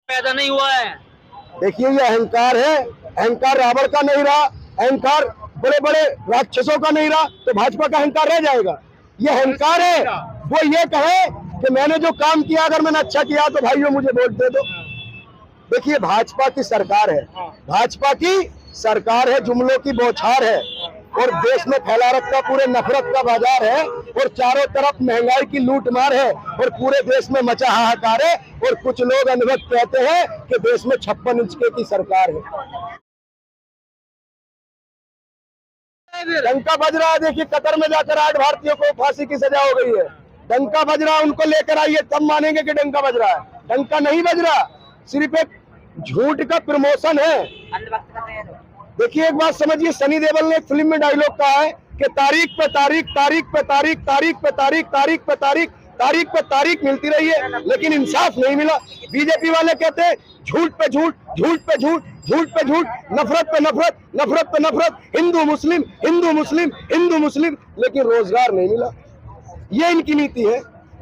पैदा नहीं हुआ है। देखिए ये अहंकार है, अहंकार रावण का नहीं रहा, अहंकार बड़े बड़े राक्षसों का नहीं रहा, तो भाजपा का अहंकार रह जाएगा। ये अहंकार है, वो ये कहे कि मैंने जो काम किया अगर मैंने अच्छा किया तो भाइयों मुझे वोट दे दो। देखिए भाजपा की सरकार है, भाजपा की सरकार है, जुमलों की बौछार है और देश में फैला रखा पूरे नफरत का बाजार है और चारों तरफ महंगाई की लूटमार है और पूरे देश में मचा हाहाकार है और कुछ लोग अनुभव कहते हैं कि देश में 56 इंच की सरकार है। डंका बज रहा है, देखिए कतर में जाकर 8 भारतीयों को फांसी की सजा हो गई है। डंका बज रहा, उनको लेकर आइए तब मानेंगे कि डंका बज रहा है। डंका नहीं बज रहा, सिर्फ एक झूठ का प्रमोशन है। देखिए एक बात समझिए, सनी देओल ने एक फिल्म में डायलॉग कहा है कि तारीख पे तारीख, तारीख पे तारीख, तारीख पे तारीख, तारीख पे तारीख, तारीख पे तारीख मिलती रही है लेकिन इंसाफ नहीं मिला। बीजेपी वाले कहते हैं झूठ पे झूठ, झूठ पे झूठ, झूठ पे झूठ, नफरत पे नफरत, नफरत पे नफरत, हिंदू मुस्लिम, हिंदू मुस्लिम, हिंदू मुस्लिम, लेकिन रोजगार नहीं मिला। ये इनकी नीति है।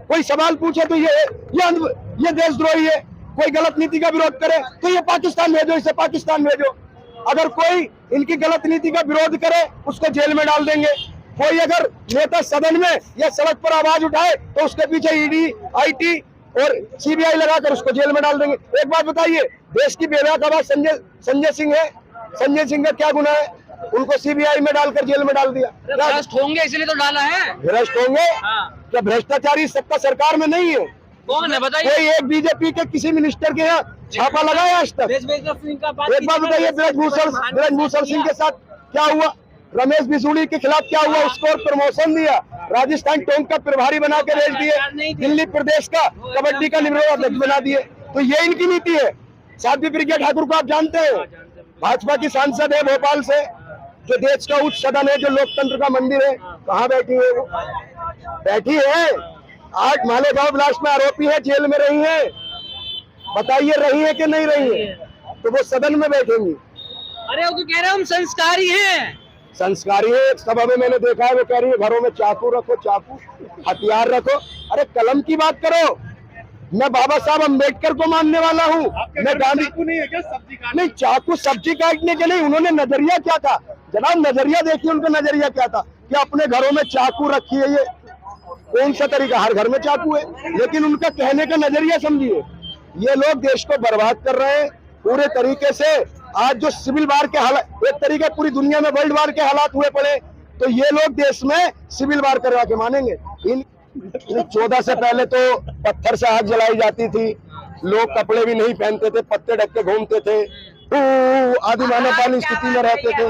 कोई सवाल पूछे तो ये देशद्रोही है, कोई गलत नीति का विरोध करे तो ये पाकिस्तान भेजो, इसे पाकिस्तान भेजो। अगर कोई इनकी गलत नीति का विरोध करे उसको जेल में डाल देंगे। कोई अगर नेता सदन में या सड़क पर आवाज उठाए तो उसके पीछे ईडी, आईटी और सीबीआई लगाकर उसको जेल में डाल देंगे। एक बात बताइए, देश की बेबाक आवाज संजय सिंह है, संजय सिंह का क्या गुनाह है? उनको सीबीआई में डालकर जेल में डाल दिया। भ्रष्ट होंगे इसलिए तो डाला है। भ्रष्ट होंगे? क्या भ्रष्टाचारी सत्ता सरकार में नहीं है? कौन है बताइए? कोई एक बीजेपी के किसी मिनिस्टर के यहाँ छापा लगाया आज तक? एक बात बताइए, ब्रजभूषण सिंह के साथ क्या हुआ? रमेश बिसूड़ी के खिलाफ क्या हुआ? उसको और प्रमोशन दिया, राजस्थान टोंक का प्रभारी बना के भेज दिए, दिल्ली प्रदेश का कबड्डी का निम्न अध्यक्ष बना दिए। तो ये इनकी नीति है। साध्वी प्रज्ञा ठाकुर को आप जानते हैं, भाजपा की सांसद है भोपाल से, जो देश का उच्च सदन है, जो लोकतंत्र का मंदिर है, कहाँ बैठी है वो? बैठी है 8 मालेगांव ब्लास्ट में आरोपी है, जेल में रही है। बताइए रही है कि नहीं रही है? तो वो सदन में बैठेंगी। अरे वो तो कह रहे हैं हम संस्कारी हैं। संस्कारी है, सब हमें मैंने देखा है, वो कह रही है घरों में चाकू रखो, चाकू हथियार रखो। अरे कलम की बात करो। मैं बाबा साहब अम्बेडकर को मानने वाला हूँ, मैं गांधी को नहीं है क्या? नहीं, चाकू सब्जी काटने के नहीं। उन्होंने नजरिया क्या था जनाब? नजरिया देखिए, उनका नजरिया क्या था कि अपने घरों में चाकू रखी है। ये कौन सा तरीका? हर घर में चाकू है, लेकिन उनका कहने का नजरिया समझिए। ये लोग देश को बर्बाद कर रहे हैं पूरे तरीके से। आज जो सिविल वार के हालात, एक तरीके पूरी दुनिया में वर्ल्ड वार के हालात हुए पड़े, तो ये लोग देश में सिविल वार करवा के मानेंगे। इन 14 से पहले तो पत्थर से आग जलाई जाती थी, लोग कपड़े भी नहीं पहनते थे, पत्ते ढक के घूमते थे, आदि मानव वाली स्थिति में रहते थे।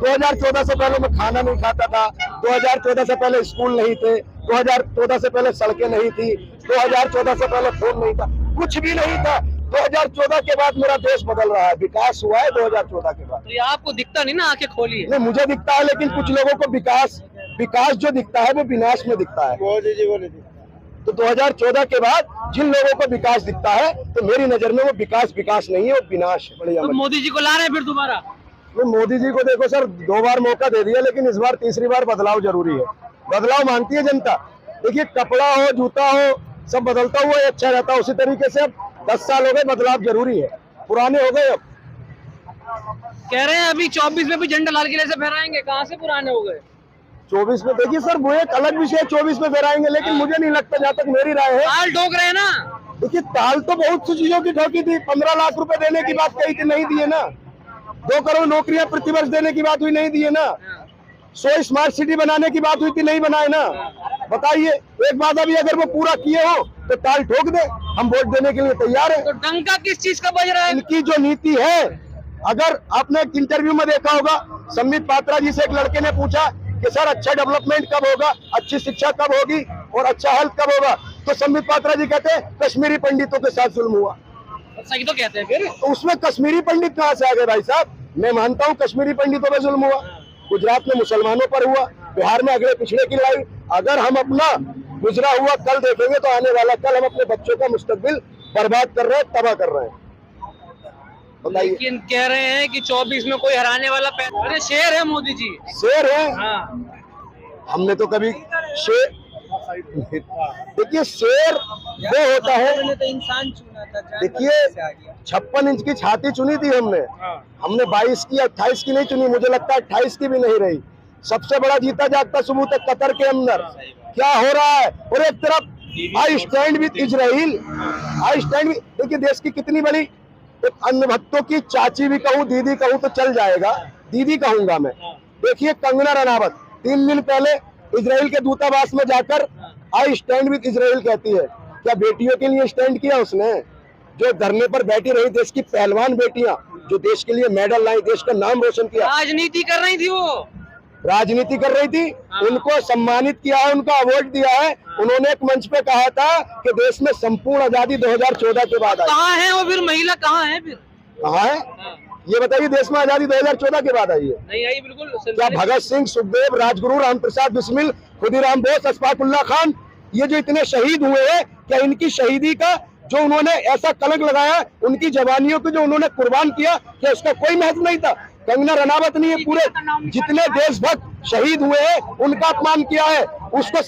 2014 से पहले मैं खाना नहीं खाता था, 2014 से पहले स्कूल नहीं थे, 2014 से पहले सड़कें नहीं थी, 2014 से पहले फोन नहीं था, कुछ भी नहीं था। 2014 के बाद मेरा देश बदल रहा है, विकास हुआ है 2014 के बाद। तो ये आपको दिखता नहीं ना, आंखें खोलिए। नहीं, मुझे दिखता है, लेकिन कुछ लोगों को विकास जो दिखता है वो विनाश में दिखता है। तो 2014 के बाद जिन लोगों को विकास दिखता है, तो मेरी नजर में वो विकास नहीं है, वो विनाश है। बढ़िया। तो मोदी जी को ला रहे हैं फिर दोबारा? तो मोदी जी को देखो सर, 2 बार मौका दे दिया, लेकिन इस बार तीसरी बार बदलाव जरूरी है। बदलाव मांगती है जनता। देखिए कपड़ा हो, जूता हो, सब बदलता हुआ अच्छा रहता है। उसी तरीके से अब 10 साल हो गए, बदलाव जरूरी है, पुराने हो गए। अब कह रहे हैं अभी 24 में भी झंडा लाल किले से फहराएंगे, कहाँ से पुराने हो गए? 24 में देखिए सर, वो एक अलग विषय 24 में फहराएंगे, लेकिन मुझे नहीं लगता, जहाँ तक मेरी राय है। ताल ठोक रहे हैं ना। देखिए ताल तो बहुत सी चीजों की ठोकी थी। 15 लाख रुपए देने की बात कही थी, नहीं दिए ना। 2 करोड़ नौकरियां प्रतिवर्ष देने की बात हुई, नहीं दिए ना। 100 स्मार्ट सिटी बनाने की बात हुई थी, नहीं बनाए ना। बताइए, एक बात अभी अगर वो पूरा किए हो तो ताल ठोक दे, हम वोट देने के लिए तैयार है। तो डंका किस चीज का बज रहा है? इनकी जो नीति है, अगर आपने एक इंटरव्यू में देखा होगा, संबित पात्रा जी से एक लड़के ने पूछा कि सर अच्छा डेवलपमेंट कब होगा, अच्छी शिक्षा कब होगी और अच्छा हेल्थ कब होगा, तो संबित पात्रा जी कहते हैं कश्मीरी पंडितों के साथ जुल्म हुआ। सही तो कहते हैं फिर। तो उसमें कश्मीरी पंडित कहाँ से आ गए भाई साहब? मैं मानता हूँ कश्मीरी पंडितों पे जुल्म हुआ, गुजरात में मुसलमानों पर हुआ, बिहार में अगले पिछड़े की लड़ाई। अगर हम अपना गुजरा हुआ कल देखेंगे तो आने वाला कल हम अपने बच्चों का मुस्तकबिल बर्बाद कर रहे हैं, तबाह कर रहे हैं। लेकिन कह रहे हैं कि 24 में कोई हराने वाला अरे शेर है मोदी जी, शेर है। हाँ। हमने तो कभी देखिए शेर वो होता है, तो इंसान चुना था, जानवर देखिए कैसे आ गया? 56 इंच की छाती चुनी थी हमने 22 की 28 की नहीं चुनी, मुझे लगता है 28 की भी नहीं रही। सबसे बड़ा जीता जागता सबूत है कतर के अंदर क्या हो रहा है। और एक तरफ I stand with Israel, I stand with, देखिए देश की कितनी बड़ी, एक अन्य भक्तों की चाची भी कहूँ दीदी कहूँ तो चल जाएगा, दीदी कहूंगा मैं। देखिए कंगना रनावत 3 दिन पहले इजराइल के दूतावास में जाकर आई स्टैंड विद इजराइल कहती है। क्या बेटियों के लिए स्टैंड किया उसने? जो धरने पर बैठी रही देश की पहलवान बेटियां, जो देश के लिए मेडल लाई, देश का नाम रोशन किया, राजनीति कर रही थी वो, राजनीति कर रही थी, उनको सम्मानित किया है, उनका अवार्ड दिया है। उन्होंने एक मंच पे कहा था कि देश में संपूर्ण आजादी 2014 के बाद आई। कहाँ है वो फिर महिला, कहाँ है फिर? कहाँ है ये बताइए? देश में आजादी 2014 के बाद आई है। नहीं आई बिल्कुल। क्या भगत सिंह, सुखदेव, राजगुरु, रामप्रसाद बिस्मिल, खुदीराम बोस, अशफाकुल्ला खान, ये जो इतने शहीद हुए हैं, क्या इनकी शहीदी का जो उन्होंने ऐसा कलंक लगाया, उनकी जवानियों को जो उन्होंने कुर्बान किया, क्या उसका कोई महत्व नहीं था? कंगना रनावत ने ये पूरे जितने देशभक्त शहीद हुए हैं उनका अपमान किया है। उसको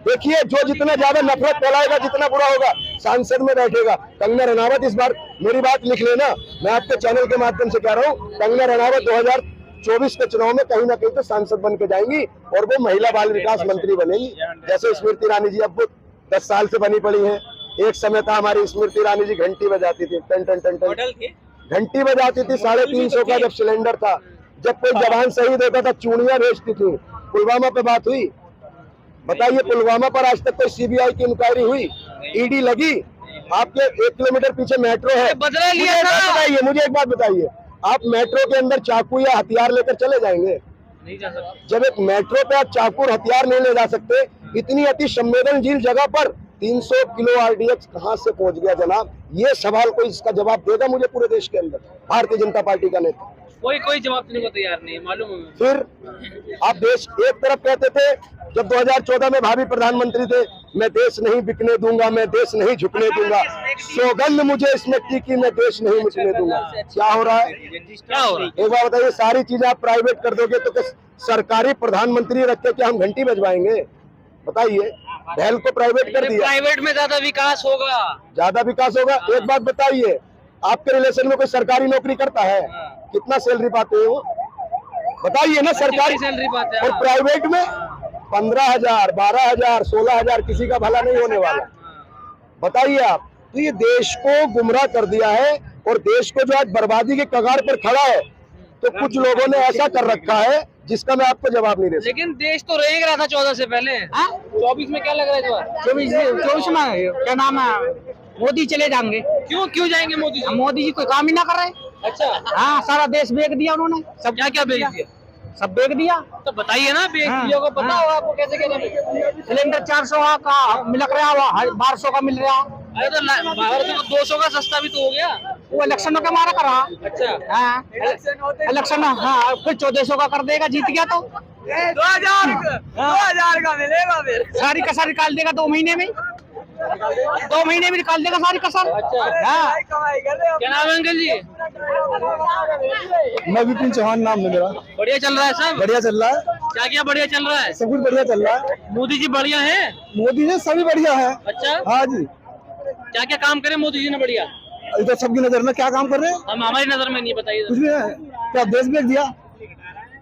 देखिए, जो जितना ज्यादा नफरत फैलाएगा जितना बुरा होगा, सांसद में बैठेगा। कंगना रनावत इस बार मेरी बात लिख लेना, मैं आपके चैनल के माध्यम से कह रहा हूँ, कंगना रनावत 2024 के चुनाव में कहीं ना कहीं तो सांसद बन के जाएंगी और वो महिला बाल विकास मंत्री बनेगी। जैसे स्मृति ईरानी जी अब वो 10 साल से बनी पड़ी है। एक समय था हमारी स्मृति ईरानी जी घंटी बजाती थी, टन टन टन टन घंटी बजाती थी। 350 का जब सिलेंडर था, जब कोई जवान शहीद होता था चूड़ियां बेचती थी। पुलवामा पे बात हुई, बताइए पुलवामा पर आज तक कोई सीबीआई की इंक्वायरी हुई, ईडी लगी? आपके 1 किलोमीटर पीछे मेट्रो है, बदला लिया था। बताइए मुझे एक बात बताइए, आप मेट्रो के अंदर चाकू या हथियार लेकर चले जाएंगे? नहीं जा सकते। जब एक मेट्रो पे आप चाकू और हथियार नहीं ले जा सकते, इतनी अति संवेदनशील जगह पर 300 किलो आरडीएक्स कहां से पहुंच गया जनाब? ये सवाल कोई इसका जवाब देगा मुझे पूरे देश के अंदर? भारतीय जनता पार्टी का नेता कोई जवाब देने को तैयार नहीं है, मालूम है। फिर आप देश एक तरफ कहते थे जब 2014 में भावी प्रधानमंत्री थे, मैं देश नहीं बिकने दूंगा, मैं देश नहीं झुकने दूंगा, सौगंध मुझे इस मिट्टी की, मैं देश नहीं मिटने दूंगा। क्या हो रहा है? क्या हो रहा है? एक बार बताइए, सारी चीजें आप प्राइवेट कर दोगे तो सरकारी प्रधानमंत्री रख के क्या हम घंटी बजवाएंगे? बताइए, बैल को प्राइवेट कर दिया, प्राइवेट में ज्यादा विकास होगा, ज्यादा विकास होगा। एक बात बताइए, आपके रिलेशन में कोई सरकारी नौकरी करता है? कितना सैलरी पाते हैं वो? बताइए ना। सरकारी सैलरी पाते हैं और प्राइवेट में 15,000, 12,000, 16,000, किसी का भला नहीं होने वाला। बताइए आप। तो ये देश को गुमराह कर दिया है और देश को जो आज बर्बादी के कगार पर खड़ा है, तो कुछ लोगों ने ऐसा कर रखा है जिसका मैं आपको जवाब नहीं दे सकता। लेकिन देश तो रहेगा रहा था 14 से पहले। 24 में क्या लग रहा है इस बार? 24 में क्या नाम है, मोदी चले जाएंगे। क्यों जाएंगे मोदी जी? मोदी जी कोई काम ही ना कर रहे। अच्छा, हाँ, सारा देश बेच दिया उन्होंने, सब क्या बेच दिया? सब बेच दिया। तो बताइए ना, बेच दिया को पता होगा आपको कैसे सिलेंडर 400 का मिल रहा, 1200 का मिल रहा। अरे तो 200 का सस्ता भी तो हो गया। वो इलेक्शनों के मारा करा। अच्छा, हाँ, इलेक्शन, हाँ, फिर 1400 का कर देगा, जीत गया तो 2000 का मिलेगा फिर। सारी कसर निकाल देगा 2 महीने में, 2 महीने में निकाल देगा सारी कसर। अच्छा, हाँ। क्या नाम है अंकल जी? मैं विपिन चौहान नाम है मेरा। बढ़िया चल रहा है सब? बढ़िया चल रहा है, क्या बढ़िया चल रहा है? सब कुछ बढ़िया चल रहा है। मोदी जी बढ़िया है? मोदी जी सभी बढ़िया है। अच्छा, हाँ जी। क्या काम करे मोदी जी ने बढ़िया? इधर सबकी नजर में क्या काम कर रहे हैं? हम हमारी नजर में नहीं, बताइए। कुछ भी है क्या? देश बेच दिया।